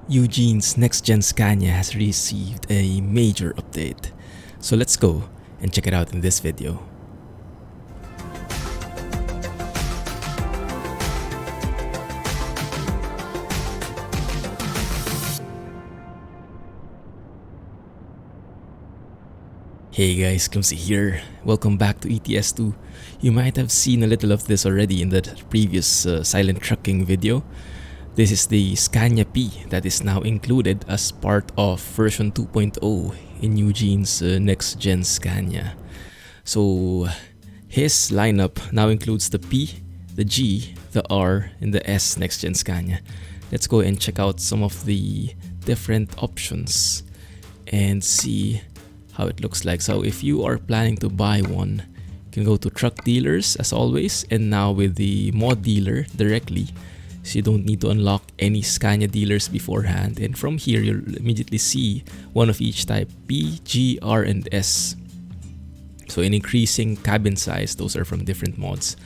Eugene's next-gen Scania has received a major update, so let's go and check it out in this video. Hey guys, Clumsy here. Welcome back to ETS2. You might have seen a little of this already in the previous silent trucking video. This is the Scania P that is now included as part of version 2.0 in Eugene's next-gen Scania. So his lineup now includes the P, the G, the R, and the S next-gen Scania. Let's go and check out some of the different options and see how it looks like. So if you are planning to buy one, you can go to truck dealers as always, and now with the mod dealer directly, so you don't need to unlock any Scania dealers beforehand, and from here you'll immediately see one of each type: P, G, R, and S. So in increasing cabin size, those are from different mods.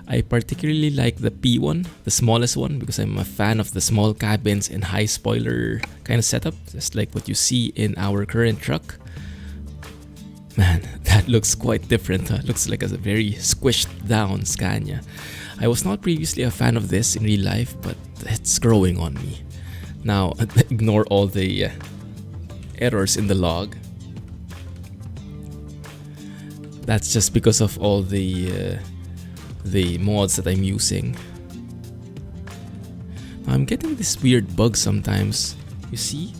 I particularly like the P one, the smallest one, because I'm a fan of the small cabins and high spoiler kind of setup, just like what you see in our current truck. Man, that looks quite different. Looks like a very squished down Scania. I was not previously a fan of this in real life, but it's growing on me. Now, ignore all the errors in the log. That's just because of all the mods that I'm using. I'm getting this weird bug sometimes. You see,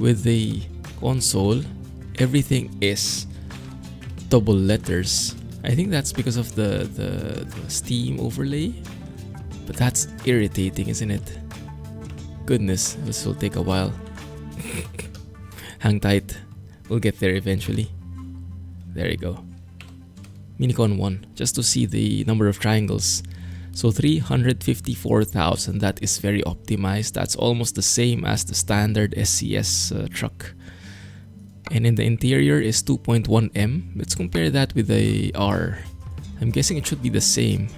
with the console, everything is double letters. I think that's because of the Steam overlay, but that's irritating, isn't it? Goodness, this will take a while. Hang tight, we'll get there eventually. There you go. Minicon 1, just to see the number of triangles. So 354,000, that is very optimized. That's almost the same as the standard SCS truck. And in the interior is 2.1 M. Let's compare that with the R. I'm guessing it should be the same,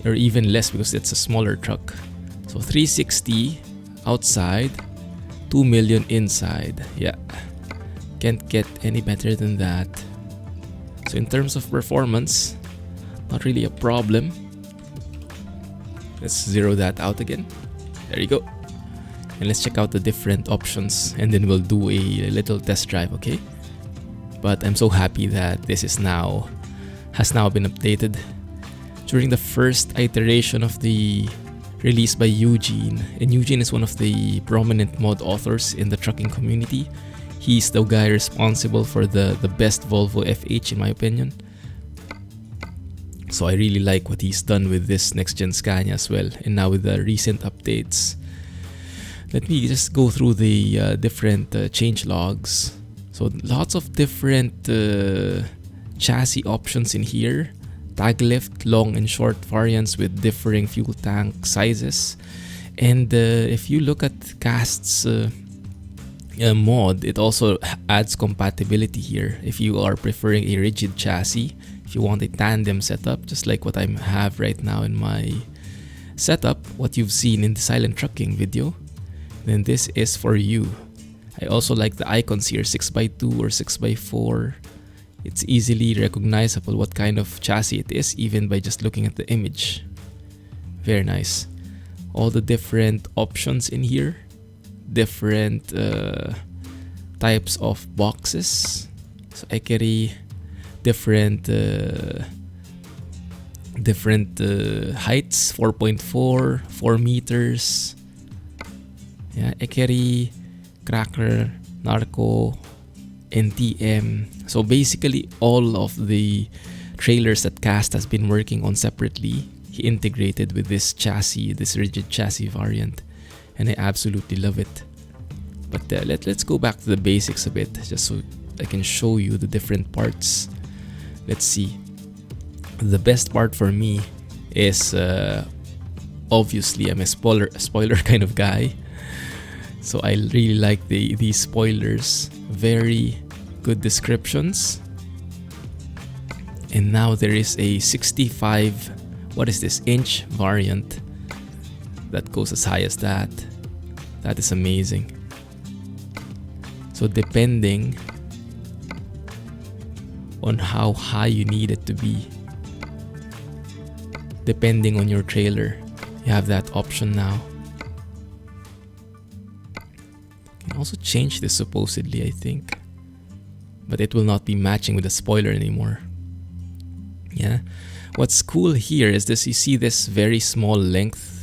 or even less because it's a smaller truck. So 360 outside, 2 million inside. Yeah, can't get any better than that. So in terms of performance, not really a problem. Let's zero that out again. There you go. And let's check out the different options, and then we'll do a little test drive, okay? But I'm so happy that this has now been updated. During the first iteration of the release by Eugene, and Eugene is one of the prominent mod authors in the trucking community. He's the guy responsible for the best Volvo FH in my opinion. So I really like what he's done with this next-gen Scania as well, and now with the recent updates. Let me just go through the different change logs. So lots of different chassis options in here. Tag lift, long and short variants with differing fuel tank sizes. And if you look at Cast's mod, it also adds compatibility here. If you are preferring a rigid chassis, if you want a tandem setup, just like what I have right now in my setup, what you've seen in the silent trucking video, then this is for you. I also like the icons here, 6x2 or 6x4. It's easily recognizable what kind of chassis it is, even by just looking at the image. Very nice. All the different options in here, different types of boxes. So Ekeri, different heights, 4.4, 4 meters. Yeah, Ekeri, Cracker, Narco, NTM. So basically all of the trailers that Cast has been working on separately, he integrated with this chassis, this rigid chassis variant, and I absolutely love it. But let's go back to the basics a bit, just so I can show you the different parts. Let's see. The best part for me is obviously I'm a spoiler kind of guy. So I really like these spoilers. Very good descriptions. And now there is a 65 inch variant that goes as high as that. That is amazing. So depending on how high you need it to be, depending on your trailer, you have that option now. You can also change this supposedly, I think, but it will not be matching with the spoiler anymore. Yeah. What's cool here is this, you see this very small length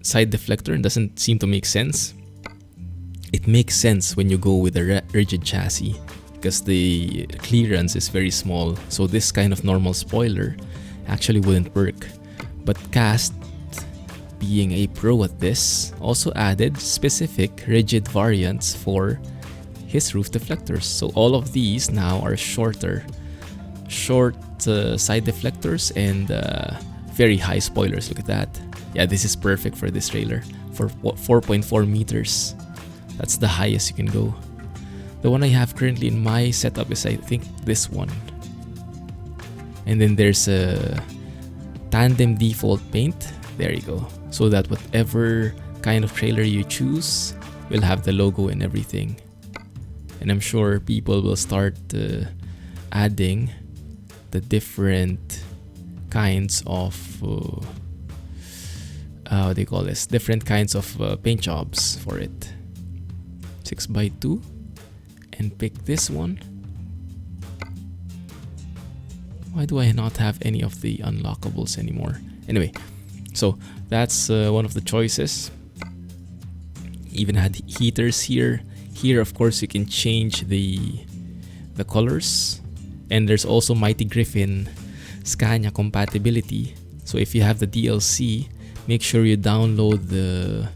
side deflector. It doesn't seem to make sense. It makes sense when you go with a rigid chassis because the clearance is very small, so this kind of normal spoiler actually wouldn't work. But Cast, being a pro at this, also added specific rigid variants for his roof deflectors. So all of these now are short side deflectors and very high spoilers. Look at that. Yeah, this is perfect for this trailer. For 4.4 meters. That's the highest you can go. The one I have currently in my setup is, I think, this one. And then there's a tandem default paint. There you go. So that whatever kind of trailer you choose will have the logo and everything. And I'm sure people will start adding the different kinds of what do you call this? Different kinds of paint jobs for it. 6x2, and pick this one. Why do I not have any of the unlockables anymore? Anyway, so that's one of the choices. Even had heaters here. Here, of course, you can change the colors. And there's also Mighty Griffin Scania compatibility. So if you have the DLC, make sure you download the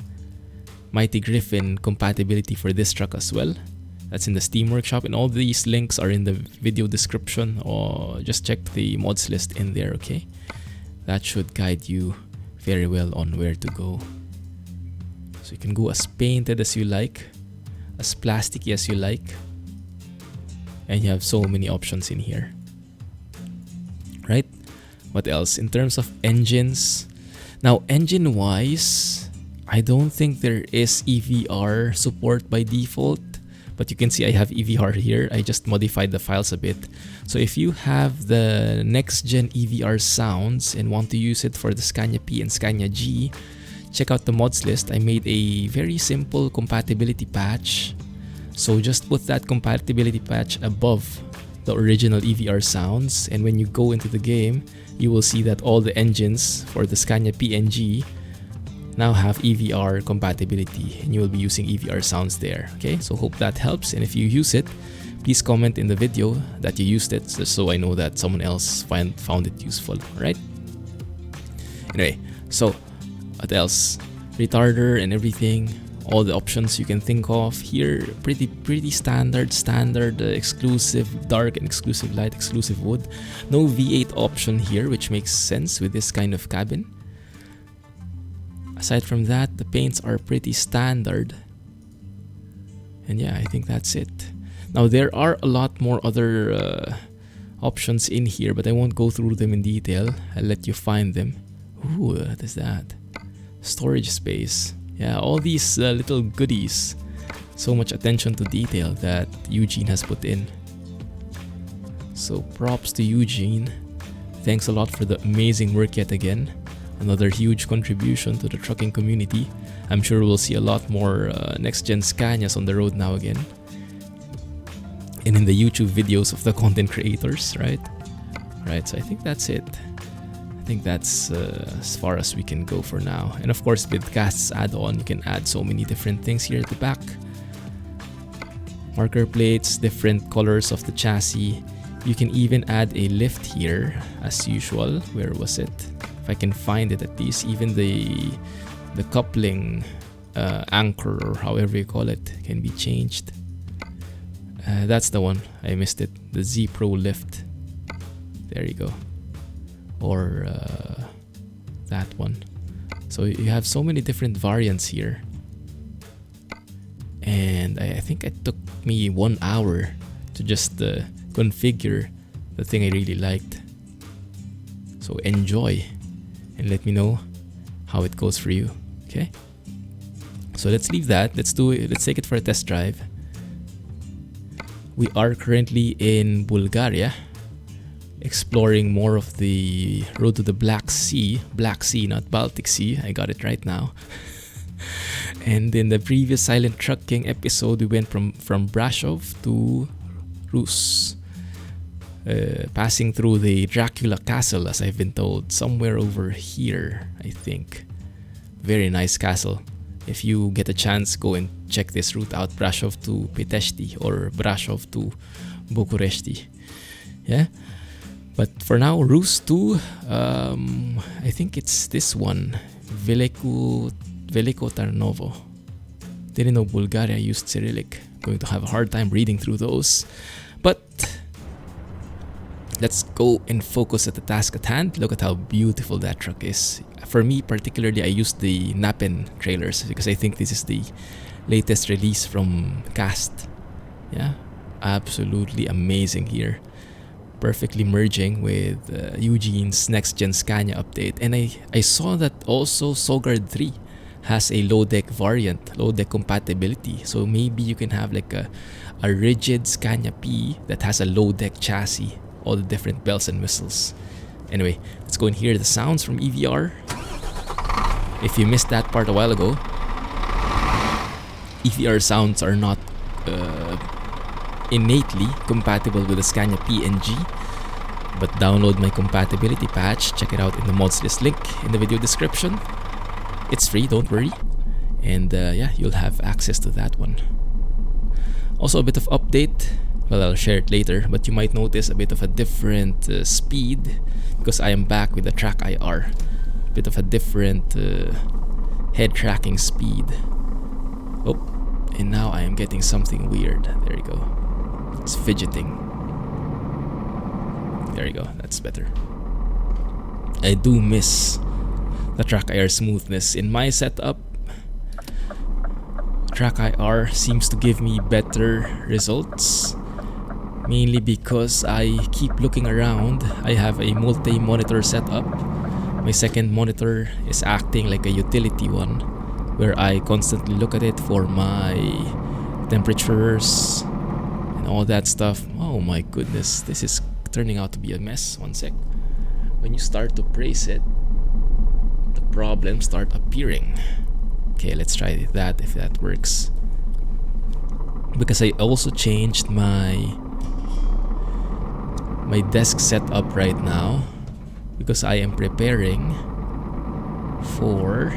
Mighty Griffin compatibility for this truck as well. That's in the Steam Workshop, and all these links are in the video description, or just check the mods list in there, okay? That should guide you very well on where to go. So you can go as painted as you like, as plasticky as you like, and you have so many options in here, right? What else? In terms of engines, now engine wise, I don't think there is EVR support by default, but you can see I have EVR here. I just modified the files a bit. So if you have the next gen EVR sounds and want to use it for the Scania P and Scania G, check out the mods list. I made a very simple compatibility patch. So just put that compatibility patch above the original EVR sounds, and when you go into the game, you will see that all the engines for the Scania P and G now have EVR compatibility, and you will be using EVR sounds there. Okay, so hope that helps, and if you use it, please comment in the video that you used it, just so I know that someone else found it useful. Alright, anyway, so what else? Retarder and everything, all the options you can think of here, pretty standard, exclusive dark and exclusive light, exclusive wood. No V8 option here, which makes sense with this kind of cabin. Aside from that, the paints are pretty standard. And yeah, I think that's it. Now there are a lot more other options in here, but I won't go through them in detail. I'll let you find them. Ooh, what is that? Storage space. Yeah, all these little goodies. So much attention to detail that Eugene has put in. So props to Eugene. Thanks a lot for the amazing work yet again. Another huge contribution to the trucking community. I'm sure we'll see a lot more next-gen Scanias on the road now again. And in the YouTube videos of the content creators, right? Right, so I think that's it. I think that's as far as we can go for now. And of course, with Cast's add-on, you can add so many different things here at the back. Marker plates, different colors of the chassis. You can even add a lift here, as usual. Where was it? If I can find it at least. Even the coupling anchor, or however you call it, can be changed. That's the one. I missed it. The Z Pro lift. There you go. Or that one. So you have so many different variants here. And I think it took me 1 hour to just configure the thing I really liked. So enjoy and let me know how it goes for you. Okay? So let's leave that. Let's do it. Let's take it for a test drive. We are currently in Bulgaria, exploring more of the road to the Black Sea. Black Sea, not Baltic Sea. I got it right now. And in the previous Silent Trucking episode, we went from Brasov to Rus. Passing through the Dracula Castle, as I've been told. Somewhere over here, I think. Very nice castle. If you get a chance, go and check this route out. Brasov to Pitești or Brasov to Bucuresti. Yeah? But for now, Rus to, I think it's this one. Veliko Tarnovo. Didn't know Bulgaria used Cyrillic. Going to have a hard time reading through those. But let's go and focus at the task at hand. Look at how beautiful that truck is. For me, particularly, I used the Napen trailers because I think this is the latest release from Cast. Yeah, absolutely amazing here. Perfectly merging with Eugene's next gen Scania update. And I saw that also Sogard 3 has a low deck variant, low deck compatibility. So maybe you can have like a rigid Scania P that has a low deck chassis. All the different bells and whistles. Anyway, let's go and hear the sounds from EVR. If you missed that part a while ago, EVR sounds are not innately compatible with the Scania P and G, but download my compatibility patch. Check it out in the mods list link in the video description. It's free, don't worry. And yeah, you'll have access to that one. Also a bit of update. Well, I'll share it later, but you might notice a bit of a different speed because I am back with the Track IR. Bit of a different head tracking speed. Oh, and now I am getting something weird. There you go. It's fidgeting. There you go, that's better. I do miss the Track IR smoothness. In my setup, Track IR seems to give me better results. Mainly because I keep looking around. I have a multi-monitor setup. My second monitor is acting like a utility one, where I constantly look at it for my temperatures and all that stuff. Oh my goodness, this is turning out to be a mess. One sec. When you start to praise it, the problems start appearing. Okay, let's try that if that works. Because I also changed my desk setup right now because I am preparing for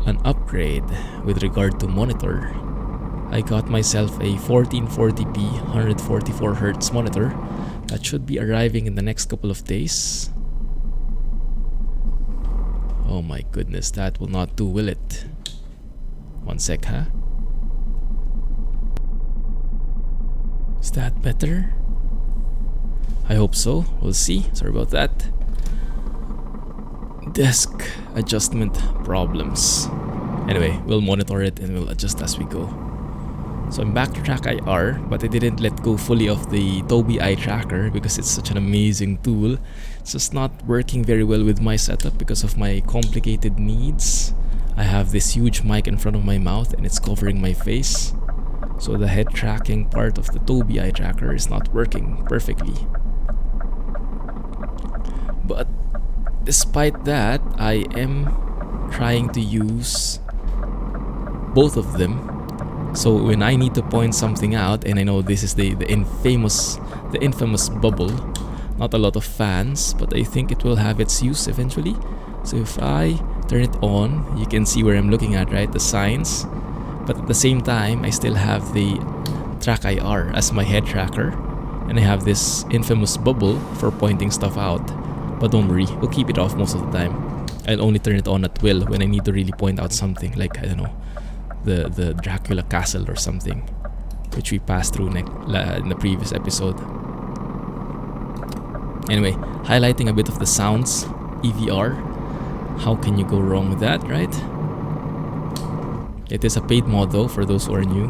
an upgrade with regard to monitor. I got myself a 1440p 144Hz monitor that should be arriving in the next couple of days. Oh my goodness, that will not do, will it? One sec, huh? Is that better? I hope so. We'll see. Sorry about that. Desk adjustment problems. Anyway, we'll monitor it and we'll adjust as we go. So I'm back to Track IR, but I didn't let go fully of the Tobii Eye Tracker because it's such an amazing tool. It's just not working very well with my setup because of my complicated needs. I have this huge mic in front of my mouth and it's covering my face. So the head tracking part of the Tobii Eye Tracker is not working perfectly. But despite that, I am trying to use both of them. So when I need to point something out, and I know this is the infamous bubble, not a lot of fans, but I think it will have its use eventually. So if I turn it on, you can see where I'm looking at, right? The signs. But at the same time, I still have the Track IR as my head tracker, and I have this infamous bubble for pointing stuff out. But don't worry, we'll keep it off most of the time. I'll only turn it on at will when I need to really point out something, like, I don't know, the Dracula Castle or something, which we passed through in the previous episode. Anyway, highlighting a bit of the sounds, EVR. How can you go wrong with that, right? It is a paid mod though, for those who are new,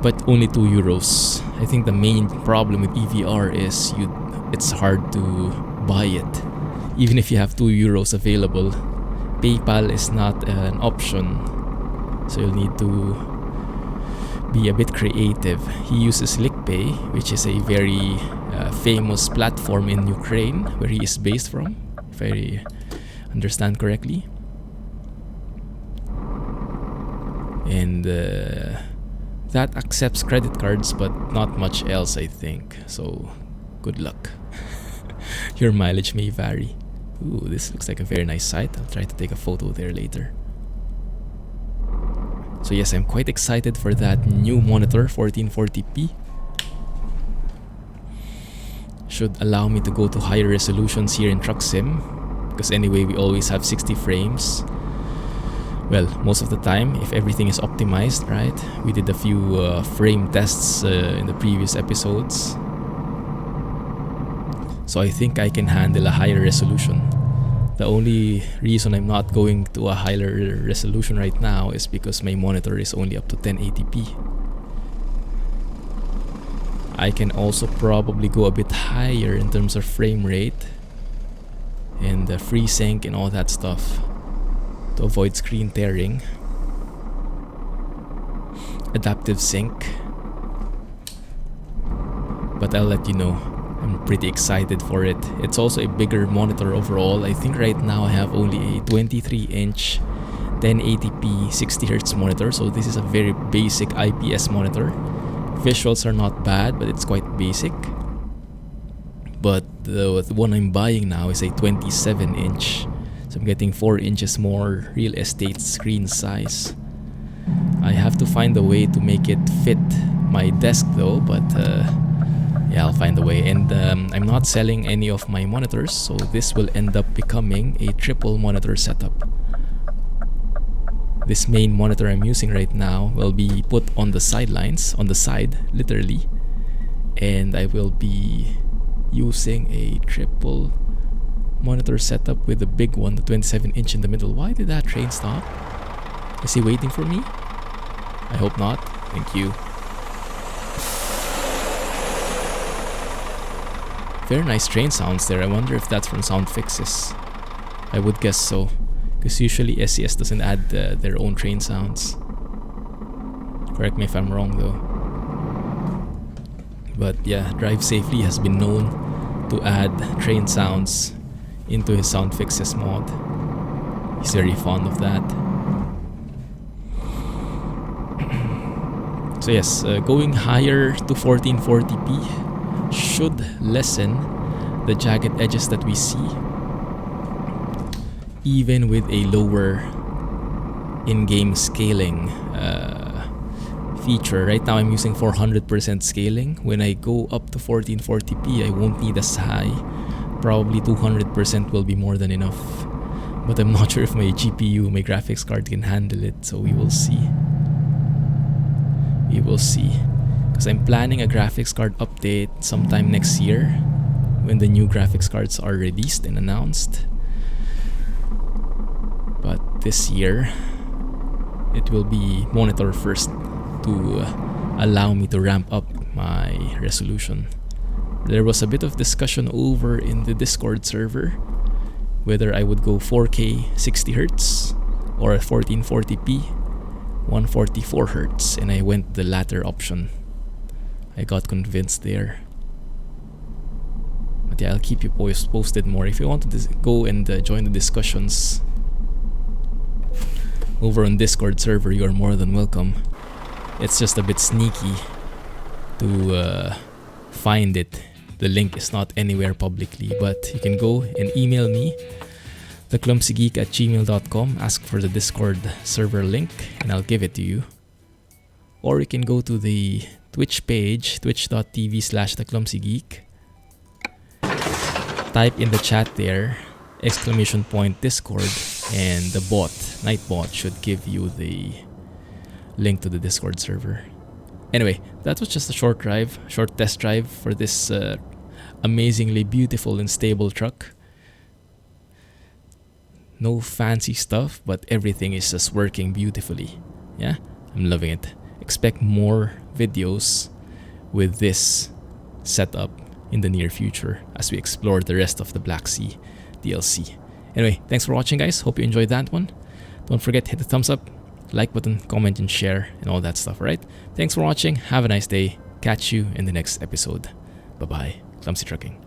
but only €2. I think the main problem with EVR is it's hard to buy it. Even if you have €2 available, PayPal is not an option, so you'll need to be a bit creative. He uses LickPay, which is a very famous platform in Ukraine, where he is based from, if I understand correctly. And that accepts credit cards, but not much else, I think. So, good luck. Your mileage may vary. Ooh, this looks like a very nice site. I'll try to take a photo there later. So yes, I'm quite excited for that new monitor, 1440p. Should allow me to go to higher resolutions here in Truck Sim, because anyway we always have 60 frames. Well, most of the time, if everything is optimized, right? We did a few frame tests in the previous episodes. So I think I can handle a higher resolution. The only reason I'm not going to a higher resolution right now is because my monitor is only up to 1080p. I can also probably go a bit higher in terms of frame rate and FreeSync and all that stuff to avoid screen tearing. Adaptive sync. But I'll let you know. I'm pretty excited for it. It's also a bigger monitor overall. I think right now I have only a 23-inch 1080p 60Hz monitor, so this is a very basic IPS monitor. Visuals are not bad, but it's quite basic. But the one I'm buying now is a 27-inch, so I'm getting 4 inches more real estate screen size. I have to find a way to make it fit my desk though, but yeah, I'll find a way. And I'm not selling any of my monitors, so this will end up becoming a triple monitor setup. This main monitor I'm using right now will be put on the sidelines, on the side, literally. And I will be using a triple monitor setup with the big one, the 27-inch in the middle. Why did that train stop? Is he waiting for me? I hope not. Thank you. Very nice train sounds there. I wonder if that's from Sound Fixes. I would guess so, because usually SES doesn't add their own train sounds. Correct me if I'm wrong though. But yeah, Drive Safely has been known to add train sounds into his Sound Fixes mod. He's very fond of that. So yes, going higher to 1440p should lessen the jagged edges that we see, even with a lower in-game scaling feature. Right now I'm using 400% scaling. When I go up to 1440p, I won't need as high. Probably 200% will be more than enough. But I'm not sure if my GPU, my graphics card, can handle it, so we will see. We will see. Because I'm planning a graphics card update sometime next year when the new graphics cards are released and announced. But this year, it will be monitor first to allow me to ramp up my resolution. There was a bit of discussion over in the Discord server whether I would go 4K 60Hz or 1440p 144Hz, and I went the latter option. I got convinced there. But yeah, I'll keep you posted more. If you want to go and join the discussions over on Discord server, you are more than welcome. It's just a bit sneaky to find it. The link is not anywhere publicly, but you can go and email me, theclumsygeek@gmail.com, ask for the Discord server link, and I'll give it to you. Or you can go to the Twitch page, twitch.tv/theclumsygeek. Type in the chat there, !Discord, and the bot, Nightbot, should give you the link to the Discord server. Anyway, that was just a short test drive for this amazingly beautiful and stable truck. No fancy stuff, but everything is just working beautifully. Yeah, I'm loving it. Expect more videos with this setup in the near future as we explore the rest of the Black Sea DLC. Anyway, thanks for watching, guys. Hope you enjoyed that one. Don't forget to hit the thumbs up, like button, comment, and share, and all that stuff, alright? Thanks for watching. Have a nice day. Catch you in the next episode. Bye-bye. Clumsy Trucking.